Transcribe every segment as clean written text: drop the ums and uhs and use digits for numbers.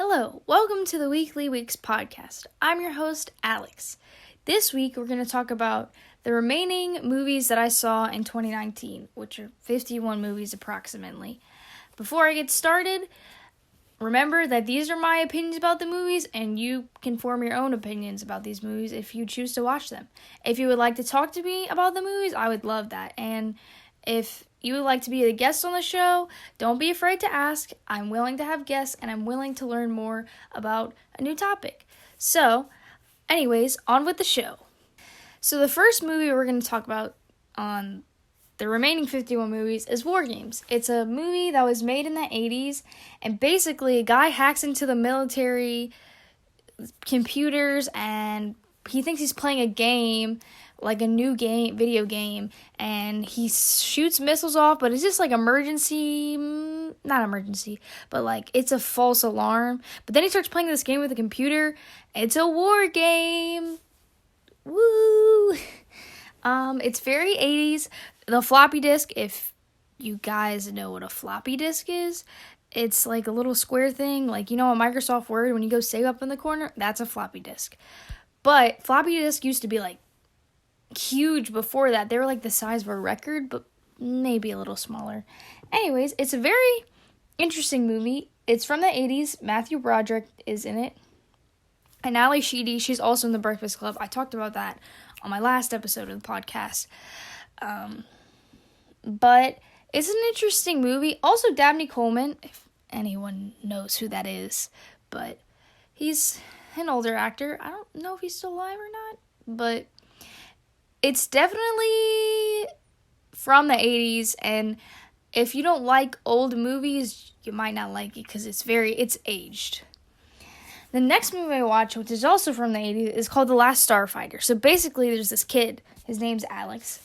Hello, welcome to the Weekly Weeks podcast. I'm your host, Alex. This week, we're going to talk about the remaining movies that I saw in 2019, which are 51 movies approximately. Before I get started, remember that these are my opinions about the movies, and you can form your own opinions about these movies if you choose to watch them. If you would like to talk to me about the movies, I would love that. And if you would like to be a guest on the show, don't be afraid to ask. I'm willing to have guests, and I'm willing to learn more about a new topic. So, anyways, on with the show. So the first movie we're going to talk about on the remaining 51 movies is War Games. It's a movie that was made in the 80s, and basically a guy hacks into the military computers, and he thinks he's playing a game, like a new game, video game, and he shoots missiles off, but it's just like not emergency, but like it's a false alarm. But then he starts playing this game with the computer. It's a war game. Woo! It's very 80s. The floppy disk, if you guys know what a floppy disk is, it's like a little square thing, like, you know, a Microsoft Word, when you go save up in the corner, that's a floppy disk. But floppy disk used to be like huge before that. They were like the size of a record, but maybe a little smaller. Anyways, it's a very interesting movie. It's from the 80s. Matthew Broderick is in it. And Ally Sheedy, she's also in The Breakfast Club. I talked about that on my last episode of the podcast. But it's an interesting movie. Also, Dabney Coleman, if anyone knows who that is. But he's an older actor. I don't know if he's still alive or not. But it's definitely from the 80s, and if you don't like old movies, you might not like it because it's aged. The next movie I watched, which is also from the 80s, is called The Last Starfighter. So basically, there's this kid. His name's Alex.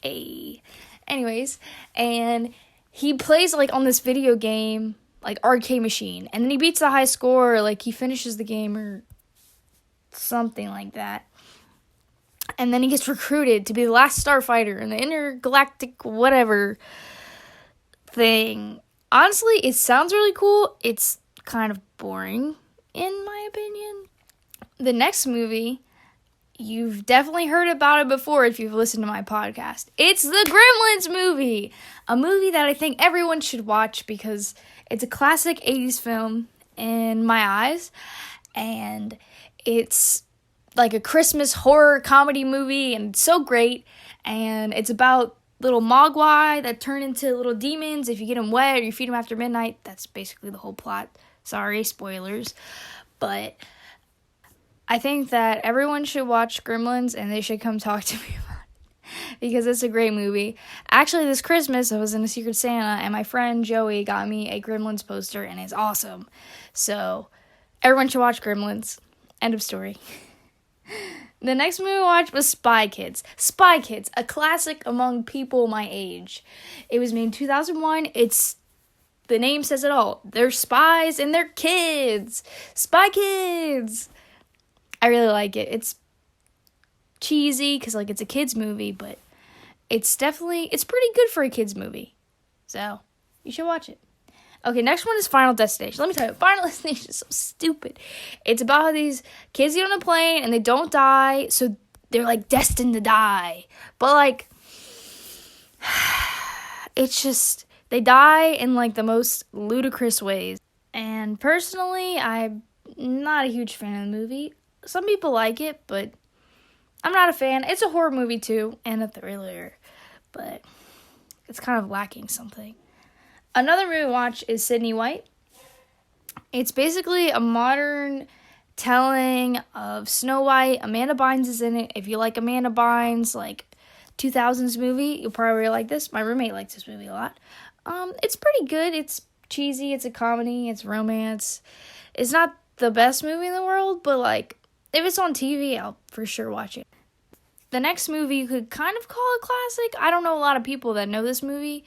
Anyways, and he plays like on this video game, like arcade machine, and then he beats the high score, like he finishes the game or something like that. And then he gets recruited to be the last starfighter in the intergalactic whatever thing. Honestly, it sounds really cool. It's kind of boring, in my opinion. The next movie, you've definitely heard about it before if you've listened to my podcast. It's the Gremlins movie. A movie that I think everyone should watch because it's a classic 80s film in my eyes. And it's like a Christmas horror comedy movie, and it's so great. And it's about little mogwai that turn into little demons if you get them wet or you feed them after midnight. That's basically the whole plot. Sorry, spoilers. But I think that everyone should watch Gremlins, and they should come talk to me about it because it's a great movie. Actually, this Christmas, I was in a Secret Santa, and my friend Joey got me a Gremlins poster, and it's awesome. So everyone should watch Gremlins. End of story. The next movie I watched was Spy Kids. Spy Kids, a classic among people my age. It was made in 2001. The name says it all. They're spies and they're kids. Spy Kids. I really like it. It's cheesy because like it's a kids movie, but it's pretty good for a kids movie. So you should watch it. Okay, next one is Final Destination. Let me tell you, Final Destination is so stupid. It's about how these kids get on a plane and they don't die, so they're like destined to die. But like, it's just, they die in like the most ludicrous ways. And personally, I'm not a huge fan of the movie. Some people like it, but I'm not a fan. It's a horror movie too, and a thriller, but it's kind of lacking something. Another movie I watched is Sydney White. It's basically a modern telling of Snow White. Amanda Bynes is in it. If you like Amanda Bynes, like 2000s movie, you'll probably really like this. My roommate likes this movie a lot. It's pretty good. It's cheesy. It's a comedy. It's romance. It's not the best movie in the world, but like if it's on TV, I'll for sure watch it. The next movie you could kind of call a classic. I don't know a lot of people that know this movie.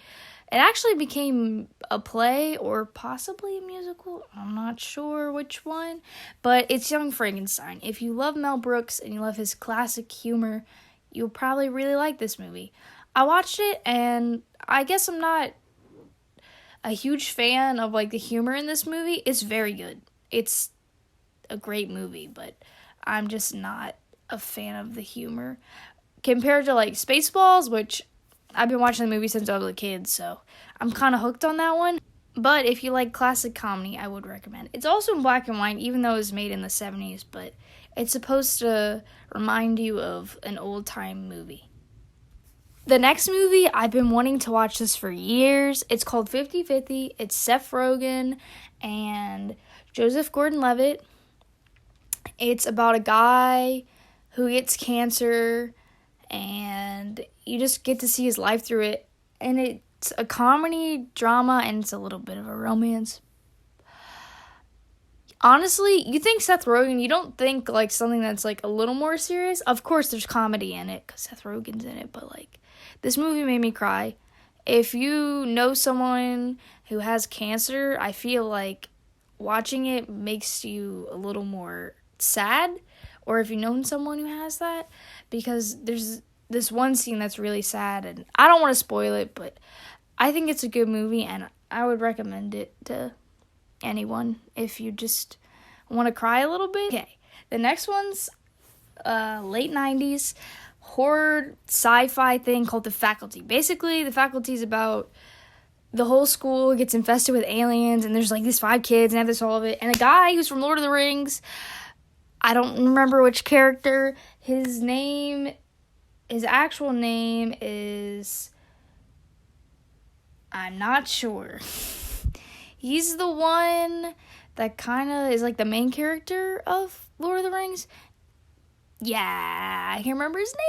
It actually became a play or possibly a musical. I'm not sure which one. But it's Young Frankenstein. If you love Mel Brooks and you love his classic humor, you'll probably really like this movie. I watched it, and I guess I'm not a huge fan of like the humor in this movie. It's very good. it's a great movie, but I'm just not a fan of the humor. Compared to, like, Spaceballs, which I've been watching the movie since I was a kid, so I'm kind of hooked on that one. But if you like classic comedy, I would recommend it. It's also in black and white, even though it was made in the 70s, but it's supposed to remind you of an old-time movie. The next movie, I've been wanting to watch this for years. It's called 50/50. It's Seth Rogen and Joseph Gordon-Levitt. It's about a guy who gets cancer, and you just get to see his life through it. And it's a comedy, drama, and it's a little bit of a romance. Honestly, you think Seth Rogen, you don't think, like, something that's, like, a little more serious. Of course, there's comedy in it, because Seth Rogen's in it, but, like, this movie made me cry. If you know someone who has cancer, I feel like watching it makes you a little more sad, or if you've known someone who has that, because there's this one scene that's really sad, and I don't want to spoil it, but I think it's a good movie, and I would recommend it to anyone if you just want to cry a little bit. Okay, the next one's late 90s horror sci-fi thing called The Faculty. Basically, The Faculty is about the whole school gets infested with aliens, and there's, like, these 5 kids and have to solve it, and a guy who's from Lord of the Rings, I don't remember which character, his actual name is, I'm not sure. He's the one that kind of is, like, the main character of Lord of the Rings. Yeah, I can remember his name.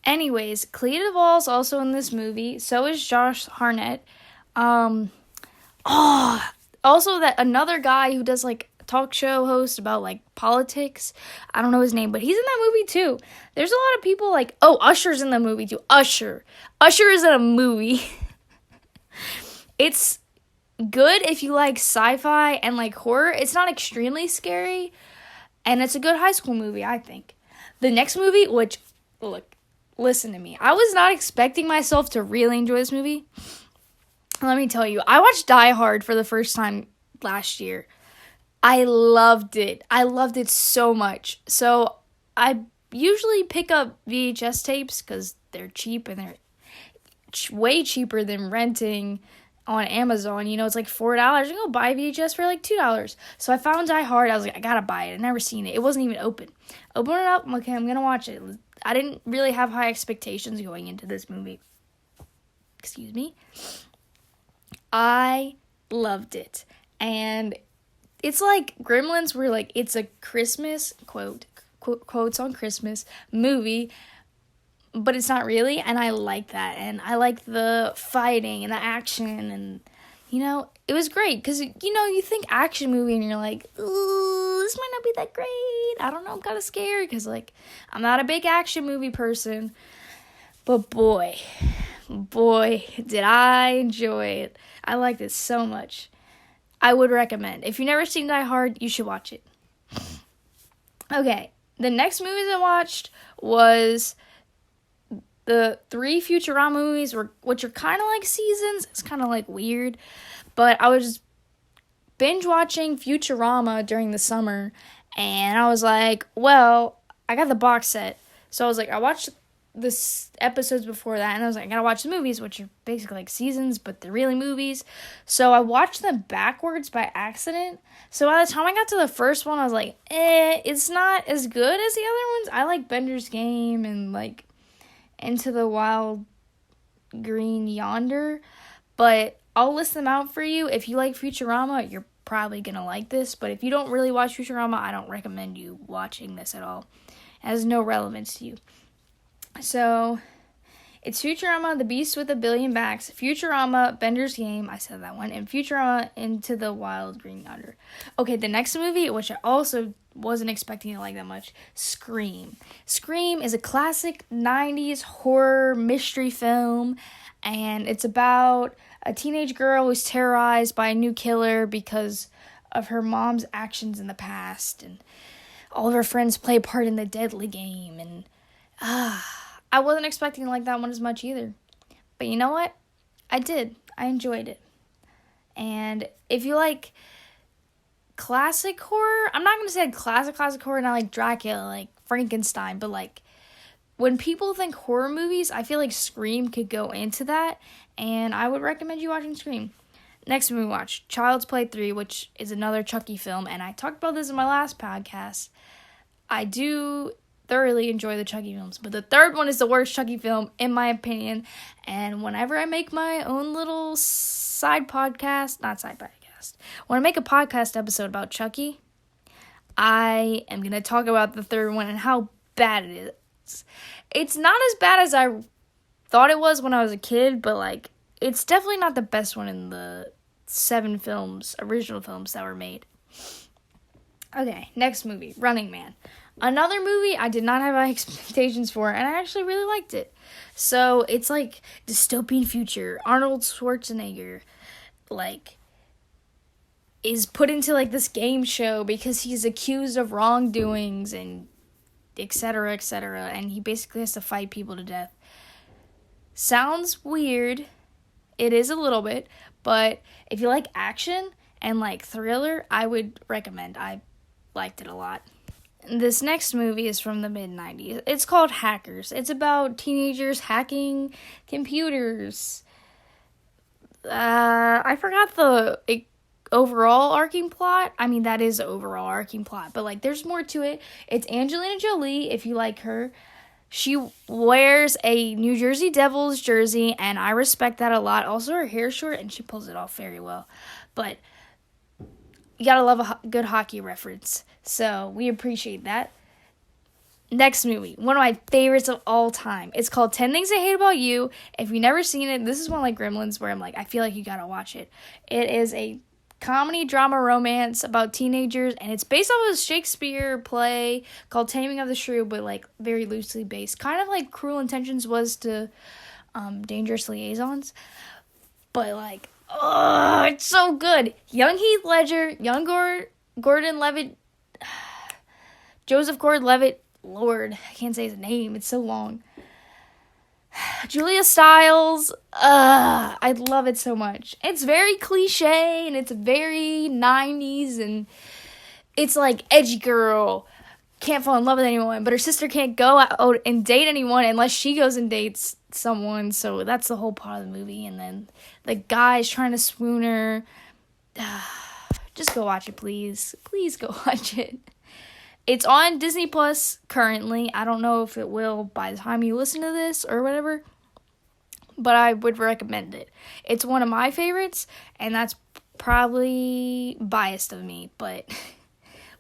Anyways, Clea Duvall's also in this movie. So is Josh Hartnett. Also that another guy who does, like, talk show host about, like, politics. I don't know his name, but he's in that movie too. There's a lot of people, like, Usher's in the movie too. Usher is in a movie. It's good if you like sci-fi and, like, horror. It's not extremely scary, and it's a good high school movie, I think. The next movie, which, look, listen to me. I was not expecting myself to really enjoy this movie. Let me tell you, I watched Die Hard for the first time last year. I loved it. I loved it so much. So I usually pick up VHS tapes because they're cheap, and they're way cheaper than renting on Amazon. You know, it's like $4. I can go buy VHS for like $2. So I found Die Hard. I was like, I gotta buy it. I'd never seen it. It wasn't even open. Open it up. I'm okay, I'm gonna watch it. I didn't really have high expectations going into this movie. Excuse me. I loved it. And it's like Gremlins, where, like, it's a Christmas, quotes on Christmas, movie, but it's not really, and I like that, and I like the fighting and the action, and, you know, it was great, because, you know, you think action movie, and you're like, ooh, this might not be that great, I don't know, I'm kind of scared, because, like, I'm not a big action movie person, but boy, did I enjoy it. I liked it so much. I would recommend. If you've never seen Die Hard, you should watch it. Okay, the next movies I watched was the 3 Futurama movies, which are kind of like seasons. It's kind of, like, weird. But I was binge watching Futurama during the summer, and I was like, well, I got the box set. So I was like, I watched the episodes before that, and I was like, I gotta watch the movies, which are basically like seasons, but they're really movies. So I watched them backwards by accident. So by the time I got to the first one, I was like, it's not as good as the other ones. I like Bender's Game and, like, Into the Wild Green Yonder, but I'll list them out for you. If you like Futurama, you're probably gonna like this, but if you don't really watch Futurama, I don't recommend you watching this at all. It has no relevance to you. So, it's Futurama, The Beast with a Billion Backs, Futurama, Bender's Game, I said that one, and Futurama, Into the Wild Green Yonder. Okay, the next movie, which I also wasn't expecting to like that much, Scream. Scream is a classic 90s horror mystery film, and it's about a teenage girl who's terrorized by a new killer because of her mom's actions in the past, and all of her friends play a part in the deadly game, and I wasn't expecting to like that one as much either. But you know what? I did. I enjoyed it. And if you like classic horror, I'm not going to say classic horror, not like Dracula, like Frankenstein, but like when people think horror movies, I feel like Scream could go into that, and I would recommend you watching Scream. Next movie watch, Child's Play 3, which is another Chucky film, and I talked about this in my last podcast. I do thoroughly enjoy the Chucky films, but the third one is the worst Chucky film, in my opinion, and whenever I make my own little when I make a podcast episode about Chucky, I am going to talk about the third one and how bad it is. It's not as bad as I thought it was when I was a kid, but like it's definitely not the best one in the 7 original films that were made. Okay, next movie, Running Man. Another movie I did not have high expectations for, and I actually really liked it. So it's like dystopian future. Arnold Schwarzenegger, like, is put into like this game show because he's accused of wrongdoings and etc., and he basically has to fight people to death. Sounds weird. It is a little bit, but if you like action and like thriller, I would recommend. I liked it a lot. This next movie is from the mid-90s. It's called Hackers. It's about teenagers hacking computers. I forgot the overall arcing plot. I mean, that is the overall arcing plot, but like there's more to it. It's Angelina Jolie, if you like her. She wears a New Jersey Devils jersey, and I respect that a lot. Also, her hair's short, and she pulls it off very well. But you gotta love a good hockey reference, so we appreciate that. Next movie, one of my favorites of all time. It's called 10 Things I Hate About You. If you've never seen it, this is one like Gremlins where I'm like, I feel like you gotta watch it. It is a comedy, drama, romance about teenagers, and it's based off of a Shakespeare play called Taming of the Shrew, but like very loosely based, kind of like Cruel Intentions was to Dangerous Liaisons, but like, oh, it's so good. Young Heath Ledger, young Gordon-Levitt, Joseph Gordon-Levitt, Lord, I can't say his name, it's so long. Julia Stiles, I love it so much. It's very cliche, and it's very 90s, and it's like edgy girl, can't fall in love with anyone, but her sister can't go out and date anyone unless she goes and dates someone, so that's the whole part of the movie, and then the guy's trying to swoon her. Just go watch it, please. Please go watch it. It's on Disney Plus currently. I don't know if it will by the time you listen to this or whatever, but I would recommend it. It's one of my favorites, and that's probably biased of me, but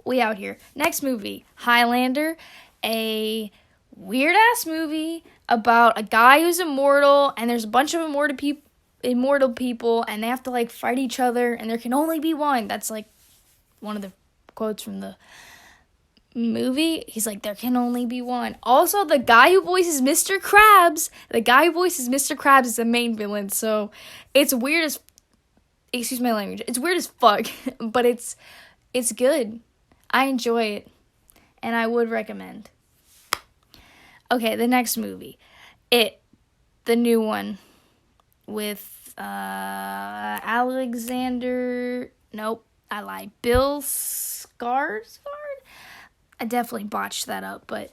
we out here. Next movie, Highlander, a weird-ass movie about a guy who's immortal, and there's a bunch of immortal people, and they have to, like, fight each other, and there can only be one. That's, like, one of the quotes from the movie. He's like, there can only be one. Also, the guy who voices Mr. Krabs is the main villain, so it's weird as, excuse my language, it's weird as fuck, but it's good. I enjoy it, and I would recommend. Okay, the next movie, the new one, with, Bill Skarsgård? I definitely botched that up, but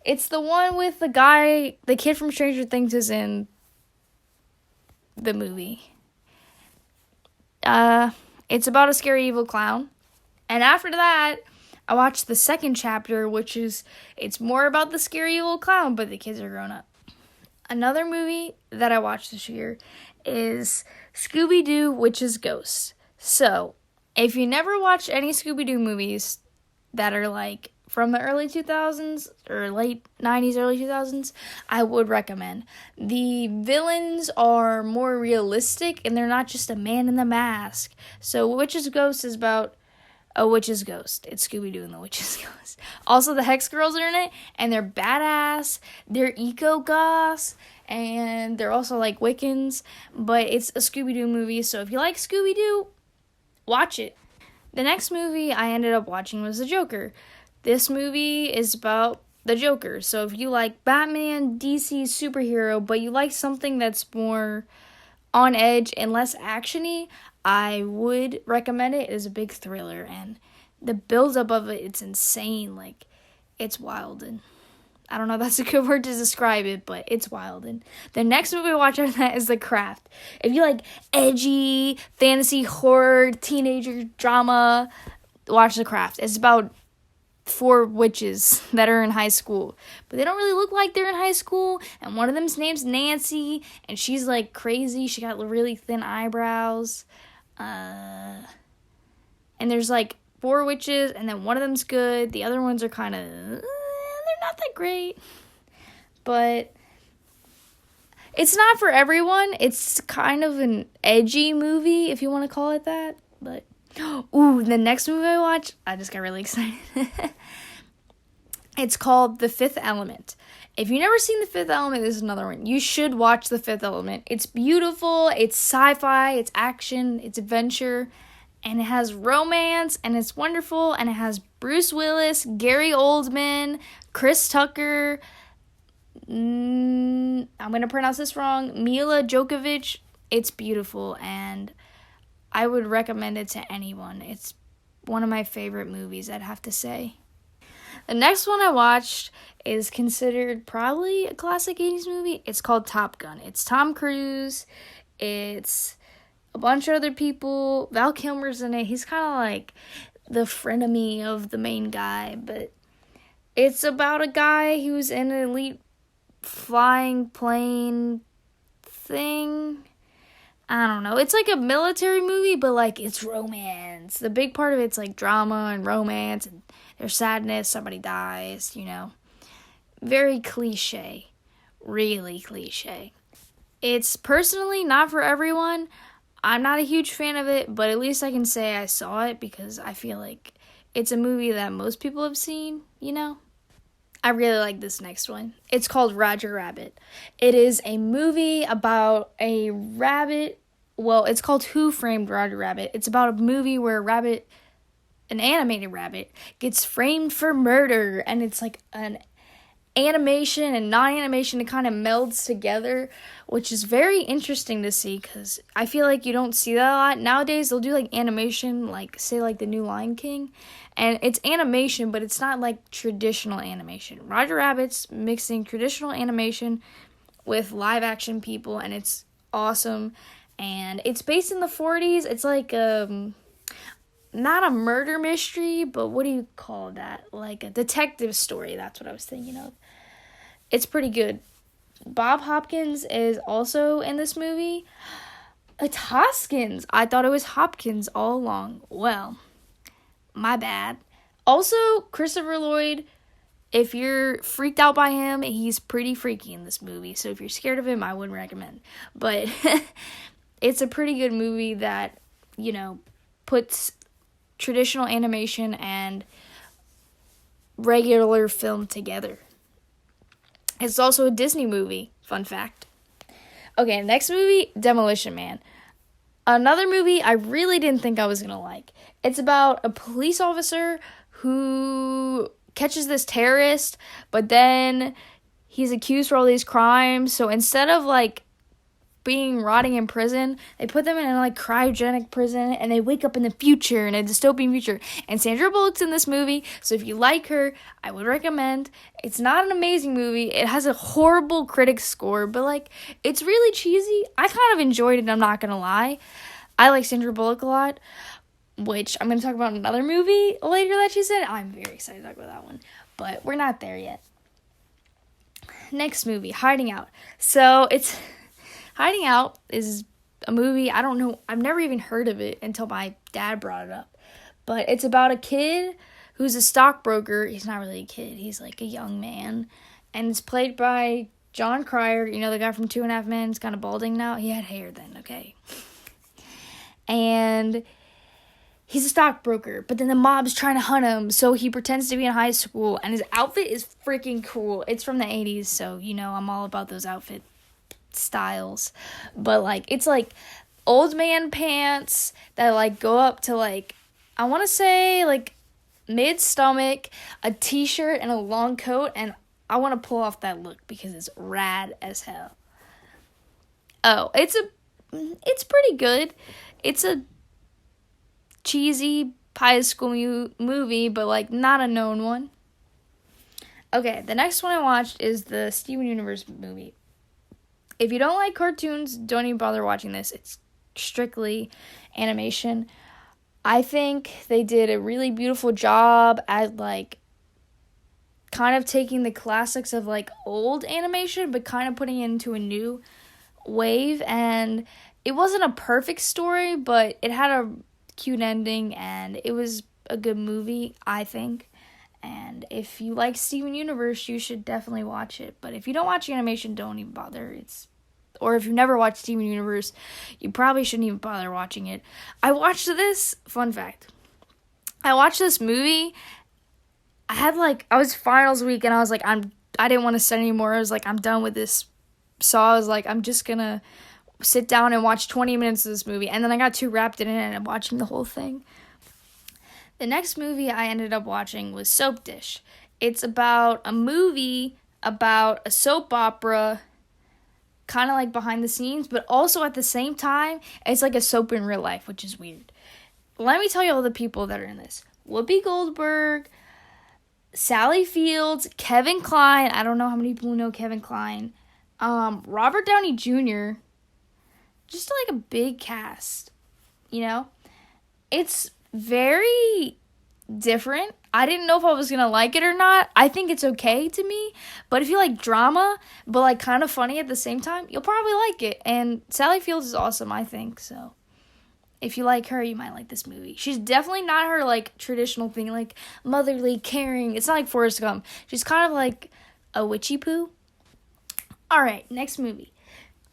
it's the one with the kid from Stranger Things is in the movie. It's about a scary evil clown. And after that, I watched the second chapter, it's more about the scary evil clown, but the kids are grown up. Another movie that I watched this year is Scooby-Doo, Witch's Ghost. So, if you never watched any Scooby-Doo movies that are like from the early 2000s or late 90s, early 2000s, I would recommend. The villains are more realistic, and they're not just a man in the mask. So Witch's Ghost is about a witch's ghost. It's Scooby-Doo and the Witch's Ghost. Also, the Hex Girls are in it, and they're badass. They're eco-goths, and they're also like Wiccans, but it's a Scooby-Doo movie, so if you like Scooby-Doo, watch it. The next movie I ended up watching was The Joker. This movie is about the Joker. So if you like Batman, DC superhero, but you like something that's more on edge and less actiony, I would recommend it. It is a big thriller, and the build-up of it, it's insane. Like, it's wild, and I don't know if that's a good word to describe it, but it's wild. And the next movie I watch after that is The Craft. If you like edgy, fantasy, horror, teenager drama, watch The Craft. It's about 4 witches that are in high school, but they don't really look like they're in high school, and one of them's name's Nancy, and she's like crazy. She got really thin eyebrows, and there's like 4 witches, and then one of them's good, the other ones are kind of they're not that great, but it's not for everyone. It's kind of an edgy movie, if you want to call it that, but ooh, the next movie I watched, I just got really excited. It's called The Fifth Element. If you've never seen The Fifth Element, this is another one. You should watch The Fifth Element. It's beautiful, it's sci-fi, it's action, it's adventure, and it has romance, and it's wonderful, and it has Bruce Willis, Gary Oldman, Chris Tucker, I'm going to pronounce this wrong, Mila Djokovic. It's beautiful, and I would recommend it to anyone. It's one of my favorite movies, I'd have to say. The next one I watched is considered probably a classic 80s movie. It's called Top Gun. It's Tom Cruise. It's a bunch of other people. Val Kilmer's in it. He's kind of like the frenemy of the main guy, but it's about a guy who's in an elite flying plane thing. I don't know. It's like a military movie, but like it's romance. The big part of it's like drama and romance, and there's sadness, somebody dies, you know. Very cliche. Really cliche. It's personally not for everyone. I'm not a huge fan of it, but at least I can say I saw it because I feel like it's a movie that most people have seen, you know. I really like this next one. It's called Roger Rabbit. It is a movie about a rabbit. Well, it's called Who Framed Roger Rabbit. It's about a movie where a rabbit, an animated rabbit, gets framed for murder. And it's like an animation and non-animation. It kind of melds together, which is very interesting to see because I feel like you don't see that a lot. Nowadays, they'll do like animation, like say like the new Lion King. And it's animation, but it's not like traditional animation. Roger Rabbit's mixing traditional animation with live action people, and it's awesome. And it's based in the 40s. It's like not a murder mystery, but what do you call that? Like a detective story. That's what I was thinking of. It's pretty good. Bob Hopkins is also in this movie. It's Hoskins. I thought it was Hopkins all along. Well, my bad. Also, Christopher Lloyd, if you're freaked out by him, he's pretty freaky in this movie. So if you're scared of him, I wouldn't recommend. But it's a pretty good movie that, you know, puts traditional animation and regular film together. It's also a Disney movie. Fun fact. Okay, next movie, Demolition Man. Another movie I really didn't think I was going to like. It's about a police officer who catches this terrorist, but then he's accused for all these crimes. So instead of like being rotting in prison, they put them in a like cryogenic prison, and they wake up in the future, in a dystopian future. And Sandra Bullock's in this movie, so if you like her, I would recommend. It's not an amazing movie. It has a horrible critic score, but like it's really cheesy. I kind of enjoyed it, I'm not gonna lie. I like Sandra Bullock a lot, which I'm gonna talk about another movie later that she said. I'm very excited to talk about that one, but we're not there yet. Next movie, Hiding Out. So it's Hiding Out is a movie, I don't know, I've never even heard of it until my dad brought it up. But it's about a kid who's a stockbroker. He's not really a kid, he's like a young man. And it's played by John Cryer, you know, the guy from 2.5 Men. He's kind of balding now. He had hair then, okay. And he's a stockbroker, but then the mob's trying to hunt him, so he pretends to be in high school, and his outfit is freaking cool. It's from the 80s, so, you know, I'm all about those outfit styles. But, like, it's, like, old man pants that, like, go up to, like, I want to say, like, mid-stomach, a t-shirt, and a long coat, and I want to pull off that look because it's rad as hell. Oh, it's a it's pretty good. It's a cheesy high school movie, but like not a known one. Okay, the next one I watched is the Steven Universe movie. If you don't like cartoons, don't even bother watching this. It's strictly animation. I think they did a really beautiful job at like kind of taking the classics of like old animation but kind of putting it into a new wave, and it wasn't a perfect story, but it had a cute ending and it was a good movie, I think. And if you like Steven Universe, you should definitely watch it. But if you don't watch animation, don't even bother. Or if you've never watched Steven Universe, you probably shouldn't even bother watching it. I watched this, fun fact. I watched this movie. I was finals week and I was like, I didn't want to study anymore. I was like, I'm done with this. So I was like, I'm just gonna sit down and watch 20 minutes of this movie. And then I got too wrapped in it and I'm watching the whole thing. The next movie I ended up watching was Soap Dish. It's about a movie about a soap opera, kind of like behind the scenes, but also at the same time, it's like a soap in real life, which is weird. Let me tell you all the people that are in this. Whoopi Goldberg, Sally Fields, Kevin Kline. I don't know how many people know Kevin Kline. Robert Downey Jr. Just like a big cast, you know? It's very different. I didn't know if I was gonna like it or not. I think it's okay to me, but if you like drama but like kind of funny at the same time, you'll probably like it. And Sally Fields is awesome, I think. So if you like her, you might like this movie. She's definitely not her like traditional thing, like motherly, caring. It's not like Forrest Gump. She's kind of like a witchy poo. All right, next movie.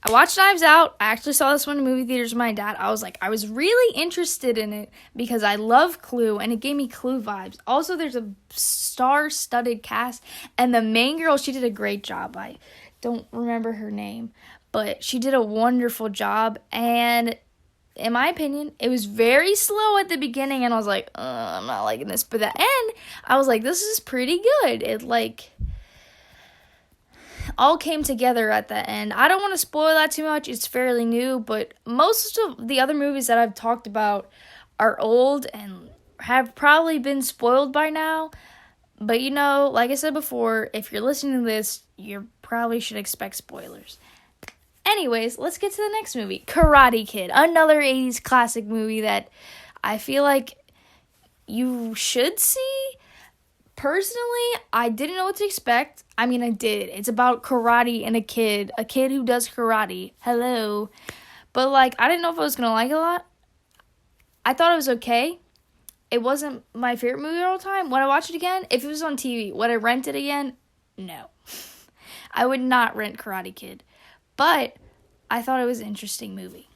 I watched Knives Out. I actually saw this one in movie theaters with my dad. I was really interested in it because I love Clue, and it gave me Clue vibes. Also, there's a star-studded cast, and the main girl, she did a great job. I don't remember her name, but she did a wonderful job, and in my opinion, it was very slow at the beginning, and I was like, I'm not liking this. But at the end, I was like, this is pretty good. It, like, all came together at the end. I don't want to spoil that too much. It's fairly new, but most of the other movies that I've talked about are old and have probably been spoiled by now. But you know, like I said before, if you're listening to this, you probably should expect spoilers. Anyways, let's get to the next movie. Karate Kid, another 80s classic movie that I feel like you should see. Personally, I didn't know what to expect. I mean, I did. It's about karate and a kid who does karate. Hello. But, like, I didn't know if I was going to like it a lot. I thought it was okay. It wasn't my favorite movie all the time. Would I watch it again? If it was on TV, would I rent it again? No. I would not rent Karate Kid. But I thought it was an interesting movie.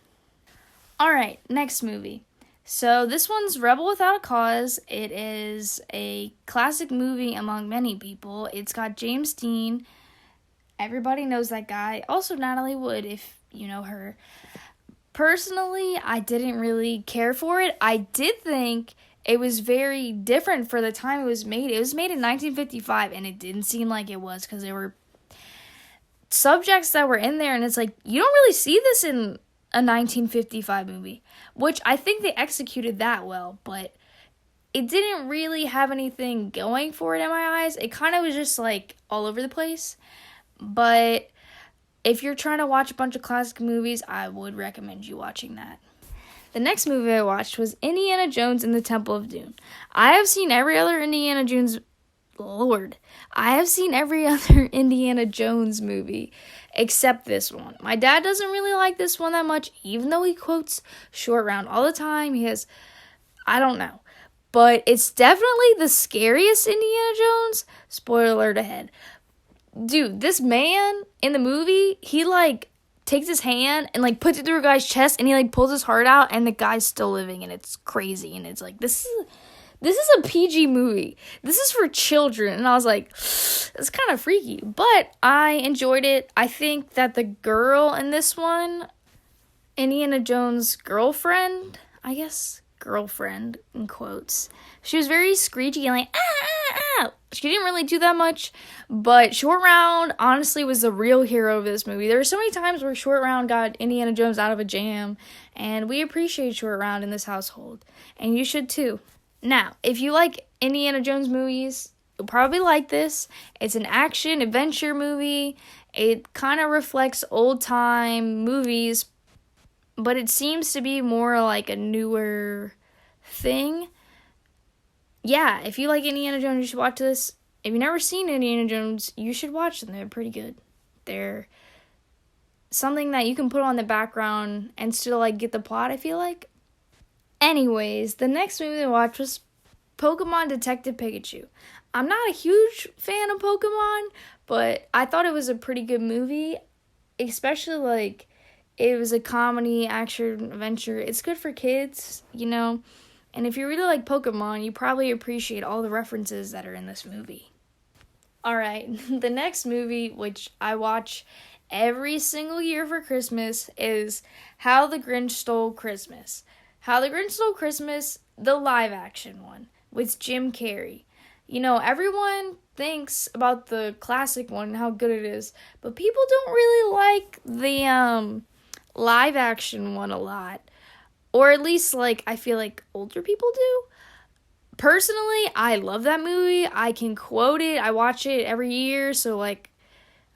Alright, next movie. So this one's Rebel Without a Cause. It is a classic movie among many people. It's got James Dean. Everybody knows that guy. Also Natalie Wood, if you know her. Personally, I didn't really care for it. I did think it was very different for the time it was made. It was made in 1955, and it didn't seem like it was because there were subjects that were in there, and it's like, you don't really see this in a 1955 movie, which I think they executed that well, but it didn't really have anything going for it in my eyes. It kind of was just like all over the place. But if you're trying to watch a bunch of classic movies, I would recommend you watching that. The next movie I watched was Indiana Jones and the Temple of Doom. I have seen every other Indiana Jones movie except this one. My dad doesn't really like this one that much, even though he quotes Short Round all the time. I don't know. But it's definitely the scariest Indiana Jones. Spoiler alert ahead. Dude, this man in the movie, he like takes his hand and like puts it through a guy's chest and he like pulls his heart out and the guy's still living, and it's crazy, and it's like, this is a PG movie. This is for children. And I was like, it's kind of freaky. But I enjoyed it. I think that the girl in this one, Indiana Jones' girlfriend, in quotes, she was very screechy and like, yeah, she didn't really do that much, but Short Round honestly was the real hero of this movie. There were so many times where Short Round got Indiana Jones out of a jam, and we appreciate Short Round in this household, and you should too. Now, if you like Indiana Jones movies, you'll probably like this. It's an action adventure movie. It kind of reflects old time movies, but it seems to be more like a newer thing. Yeah, if you like Indiana Jones, you should watch this. If you've never seen Indiana Jones, you should watch them. They're pretty good. They're something that you can put on the background and still like get the plot, I feel like. Anyways, the next movie I watched was Pokemon Detective Pikachu. I'm not a huge fan of Pokemon, but I thought it was a pretty good movie, especially like it was a comedy, action, adventure. It's good for kids, you know. And if you really like Pokemon, you probably appreciate all the references that are in this movie. Alright, the next movie, which I watch every single year for Christmas, is How the Grinch Stole Christmas. How the Grinch Stole Christmas, the live action one, with Jim Carrey. You know, everyone thinks about the classic one and how good it is, but people don't really like the live action one a lot. Or at least, like, I feel like older people do. Personally, I love that movie. I can quote it. I watch it every year, so, like,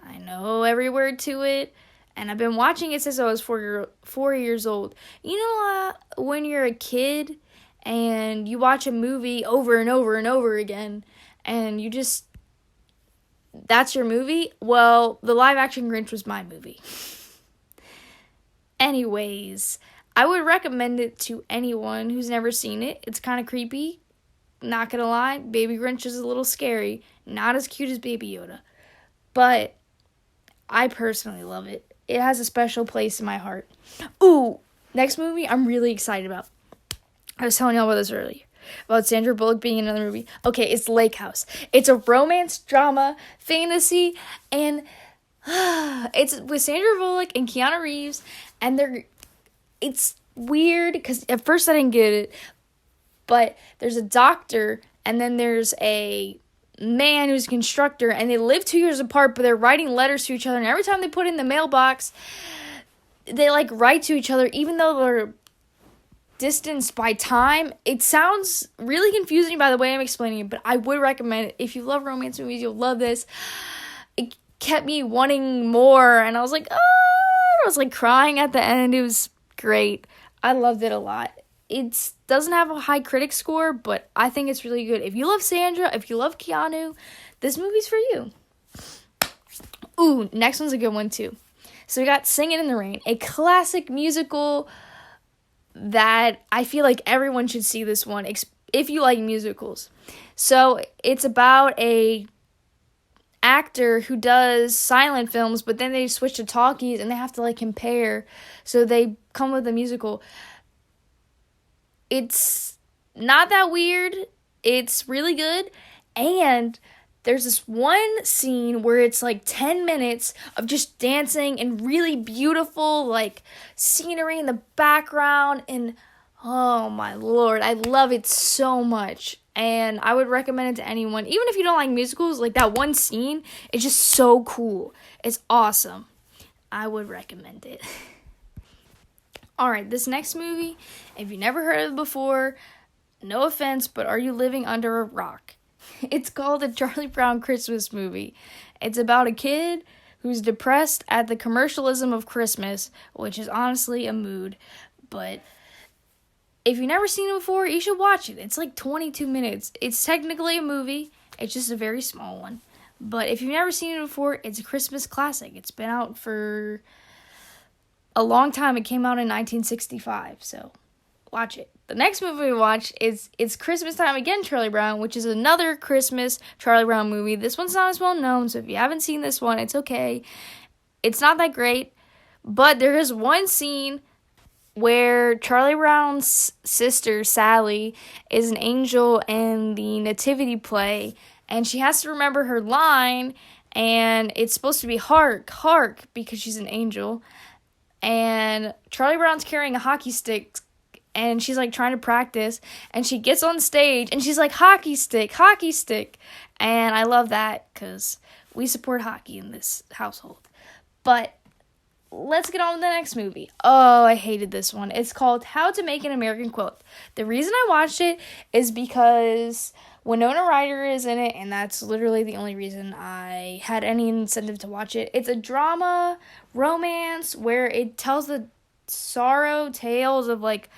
I know every word to it. And I've been watching it since I was 4 years old. You know, when you're a kid and you watch a movie over and over and over again, and you just, that's your movie? Well, the live-action Grinch was my movie. Anyways, I would recommend it to anyone who's never seen it. It's kind of creepy. Not gonna lie, Baby Grinch is a little scary. Not as cute as Baby Yoda. But I personally love it. It has a special place in my heart. Ooh, next movie I'm really excited about. I was telling y'all about this earlier. About Sandra Bullock being in another movie. Okay, it's Lake House. It's a romance, drama, fantasy, and it's with Sandra Bullock and Keanu Reeves, and it's weird because at first I didn't get it, but there's a doctor and then there's a man who's a constructor, and they live 2 years apart, but they're writing letters to each other, and every time they put it in the mailbox, they like write to each other even though they're distanced by time. It sounds really confusing by the way I'm explaining it, but I would recommend it. If you love romance movies, you'll love this. It kept me wanting more, and I was like, oh, I was like crying at the end. It was great. I loved it a lot. It doesn't have a high critic score, but I think it's really good. If you love Sandra, if you love Keanu, this movie's for you. Ooh, next one's a good one too. So we got Singing in the Rain, a classic musical that I feel like everyone should see this one if you like musicals. So it's about a actor who does silent films, but then they switch to talkies and they have to like compare. So they come with a musical. It's not that weird. It's really good. And there's this one scene where it's like 10 minutes of just dancing and really beautiful like scenery in the background. And oh my lord, I love it so much. And I would recommend it to anyone. Even if you don't like musicals, like that one scene is just so cool. It's awesome. I would recommend it. Alright, this next movie, if you never heard of it before, no offense, but are you living under a rock? It's called a Charlie Brown Christmas movie. It's about a kid who's depressed at the commercialism of Christmas, which is honestly a mood. But if you've never seen it before, you should watch it. It's like 22 minutes. It's technically a movie. It's just a very small one. But if you've never seen it before, it's a Christmas classic. It's been out for a long time. It came out in 1965, so watch it. The next movie we watch is It's Christmas Time Again, Charlie Brown, which is another Christmas Charlie Brown movie. This one's not as well known, so if you haven't seen this one, it's okay. It's not that great, but there is one scene where Charlie Brown's sister, Sally, is an angel in the nativity play, and she has to remember her line, and it's supposed to be hark, hark, because she's an angel. And Charlie Brown's carrying a hockey stick, and she's like trying to practice, and she gets on stage and she's like, hockey stick, hockey stick. And I love that because we support hockey in this household. But let's get on with the next movie. Oh, I hated this one. It's called How to Make an American Quilt. The reason I watched it is because Winona Ryder is in it, and that's literally the only reason I had any incentive to watch it. It's a drama, romance, where it tells the sorrow tales of, like,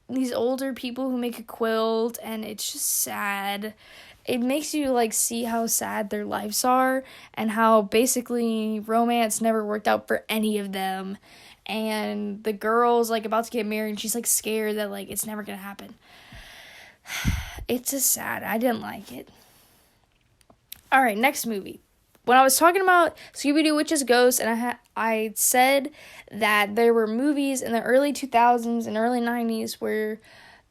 these older people who make a quilt, and it's just sad. It makes you, like, see how sad their lives are and how basically romance never worked out for any of them. And the girl's, like, about to get married and she's, like, scared that, like, it's never gonna happen. It's just sad. I didn't like it. Alright, next movie. When I was talking about Scooby-Doo Witches Ghosts, and I said that there were movies in the early 2000s and early 90s where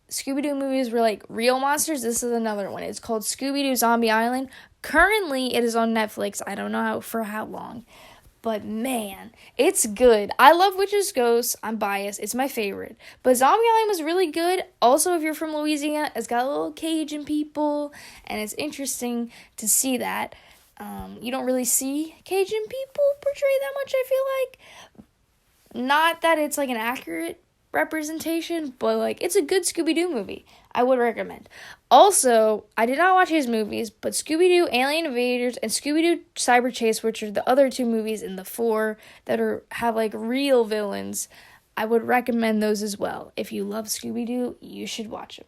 Scooby-Doo movies were like real monsters. This is another one. It's called Scooby-Doo Zombie Island. Currently, it is on Netflix. I don't know for how long. But man, it's good. I love Witches Ghosts. I'm biased. It's my favorite. But Zombie Island was really good. Also, if you're from Louisiana, it's got a little Cajun people. And it's interesting to see that. You don't really see Cajun people portrayed that much, I feel like. Not that it's like an accurate representation, but like it's a good Scooby-Doo movie. I would recommend. Also, I did not watch his movies, but Scooby-Doo Alien Invaders and Scooby-Doo Cyber Chase, which are the other two movies in the four that have like real villains, I would recommend those as well. If you love Scooby-Doo, you should watch them.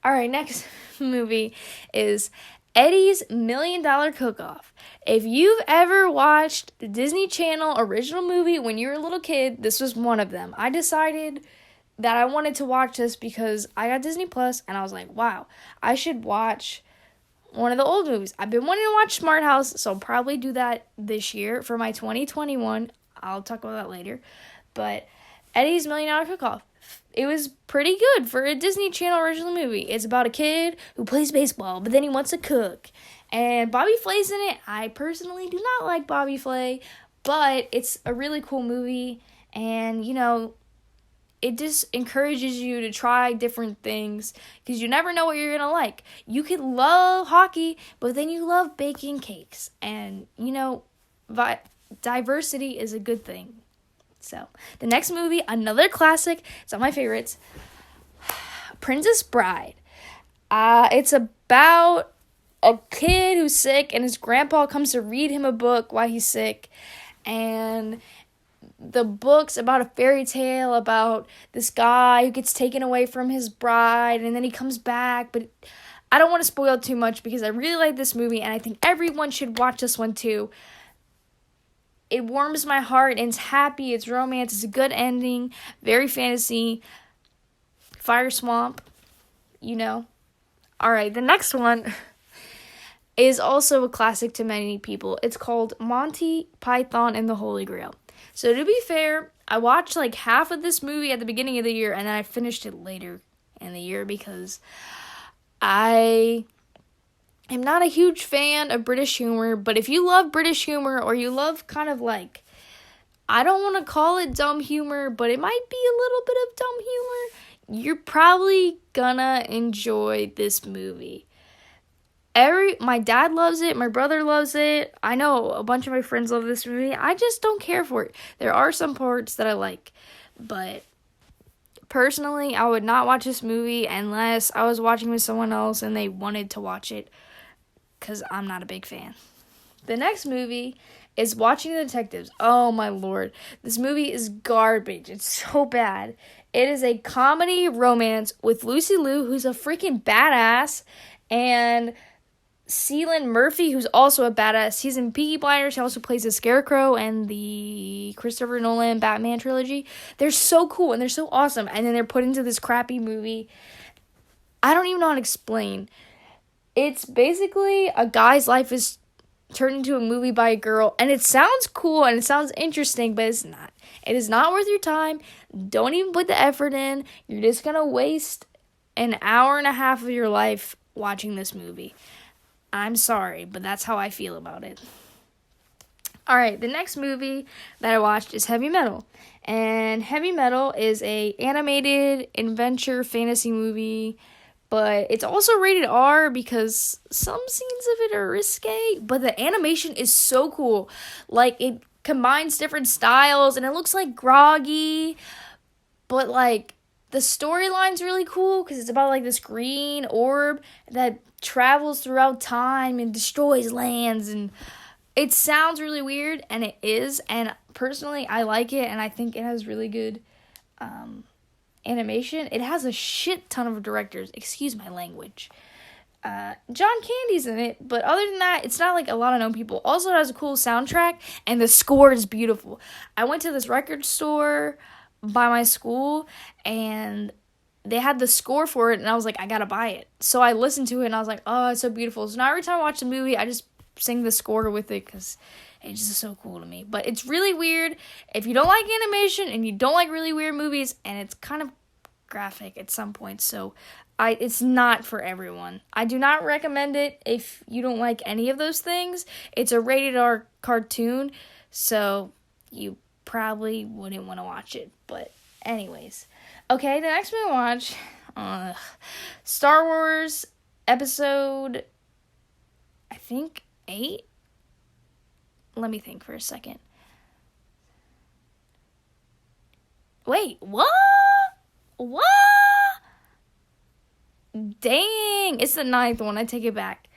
Alright, next movie is Eddie's $1 Million Cook-Off. If you've ever watched the Disney Channel original movie when you were a little kid, this was one of them. I decided that I wanted to watch this because I got Disney Plus, and I was like, wow, I should watch one of the old movies. I've been wanting to watch Smart House, so I'll probably do that this year for my 2021. I'll talk about that later. But Eddie's $1 Million Cook-Off. It was pretty good for a Disney Channel original movie. It's about a kid who plays baseball, but then he wants to cook. And Bobby Flay's in it. I personally do not like Bobby Flay, but it's a really cool movie. And, you know, it just encourages you to try different things because you never know what you're going to like. You could love hockey, but then you love baking cakes. And, you know, diversity is a good thing. So, the next movie, another classic, it's one of my favorites, Princess Bride. It's about a kid who's sick, and his grandpa comes to read him a book while he's sick, and the book's about a fairy tale about this guy who gets taken away from his bride, and then he comes back, but I don't want to spoil too much because I really like this movie, and I think everyone should watch this one too. It warms my heart, and it's happy, it's romance, it's a good ending, very fantasy, Fire Swamp, you know. Alright, the next one is also a classic to many people. It's called Monty Python and the Holy Grail. So to be fair, I watched like half of this movie at the beginning of the year, and then I finished it later in the year because I'm not a huge fan of British humor, but if you love British humor or you love kind of like, I don't want to call it dumb humor, but it might be a little bit of dumb humor, you're probably gonna enjoy this movie. My dad loves it, my brother loves it, I know a bunch of my friends love this movie, I just don't care for it. There are some parts that I like, but personally, I would not watch this movie unless I was watching with someone else and they wanted to watch it, because I'm not a big fan. The next movie is Watching the Detectives. Oh my lord. This movie is garbage. It's so bad. It is a comedy romance with Lucy Liu, who's a freaking badass, and Cillian Murphy, who's also a badass. He's in Peaky Blinders. He also plays the Scarecrow and the Christopher Nolan Batman trilogy. They're so cool and they're so awesome. And then they're put into this crappy movie. I don't even know how to explain. It's basically a guy's life is turned into a movie by a girl. And it sounds cool and it sounds interesting, but it's not. It is not worth your time. Don't even put the effort in. You're just going to waste an hour and a half of your life watching this movie. I'm sorry, but that's how I feel about it. Alright, the next movie that I watched is Heavy Metal. And Heavy Metal is a animated adventure fantasy movie, but it's also rated R because some scenes of it are risque, but the animation is so cool. Like, it combines different styles, and it looks like groggy, but like the storyline's really cool because it's about like this green orb that travels throughout time and destroys lands, and it sounds really weird, and it is, and personally I like it, and I think it has really good animation. It has a shit ton of directors, excuse my language. John Candy's in it, but other than that, it's not like a lot of known people. Also, it has a cool soundtrack, and the score is beautiful. I went to this record store by my school, and they had the score for it, and I was like, I gotta buy it. So I listened to it, and I was like, oh, it's so beautiful. So now every time I watch the movie, I just sing the score with it because it's just so cool to me. But it's really weird. If you don't like animation and you don't like really weird movies, and it's kind of graphic at some points, so it's not for everyone. I do not recommend it if you don't like any of those things. It's a rated R cartoon, so you probably wouldn't want to watch it. But anyways, okay, the next movie I watch, Star Wars Episode, I think 8. Let me think for a second. Wait, what? What? Dang, it's the 9th one. I take it back.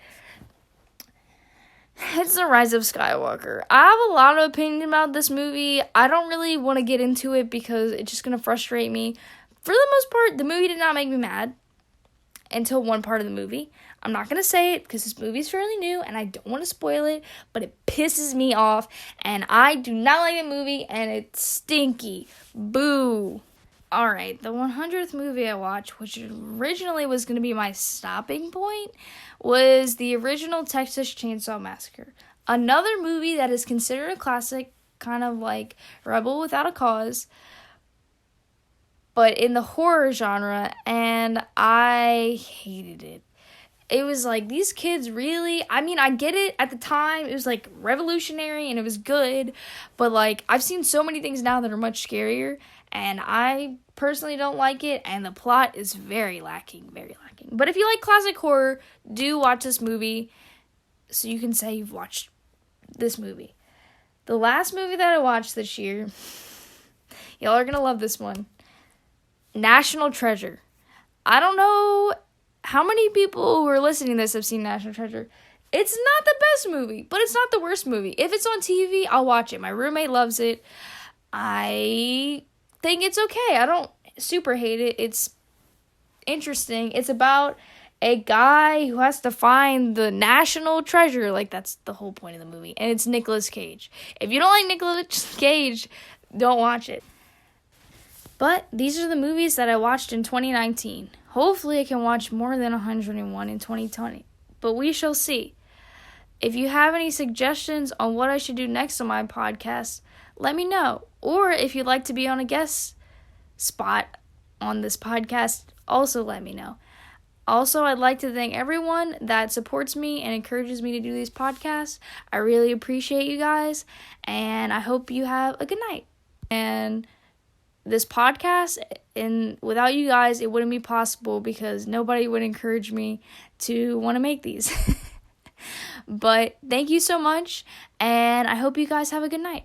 It's The Rise of Skywalker. I have a lot of opinion about this movie. I don't really want to get into it because it's just going to frustrate me. For the most part, the movie did not make me mad until one part of the movie. I'm not going to say it because this movie is fairly new and I don't want to spoil it, but it pisses me off and I do not like the movie and it's stinky. Boo. Alright, the 100th movie I watched, which originally was going to be my stopping point, was the original Texas Chainsaw Massacre. Another movie that is considered a classic, kind of like Rebel Without a Cause, but in the horror genre, and I hated it. It was like, these kids really, I mean, I get it at the time, it was like revolutionary and it was good, but like, I've seen so many things now that are much scarier, and I personally don't like it, and the plot is very lacking. But if you like classic horror, do watch this movie, so you can say you've watched this movie. The last movie that I watched this year, y'all are gonna love this one, National Treasure. I don't know how many people who are listening to this have seen National Treasure. It's not the best movie, but it's not the worst movie. If it's on TV, I'll watch it. My roommate loves it. I think it's okay. I don't super hate it. It's interesting. It's about a guy who has to find the national treasure. Like, that's the whole point of the movie. And it's Nicolas Cage. If you don't like Nicolas Cage, don't watch it. But these are the movies that I watched in 2019. Hopefully I can watch more than 101 in 2020. But we shall see. If you have any suggestions on what I should do next on my podcast, let me know. Or if you'd like to be on a guest spot on this podcast, also let me know. Also, I'd like to thank everyone that supports me and encourages me to do these podcasts. I really appreciate you guys, and I hope you have a good night. And this podcast, and without you guys, it wouldn't be possible because nobody would encourage me to want to make these. But thank you so much, and I hope you guys have a good night.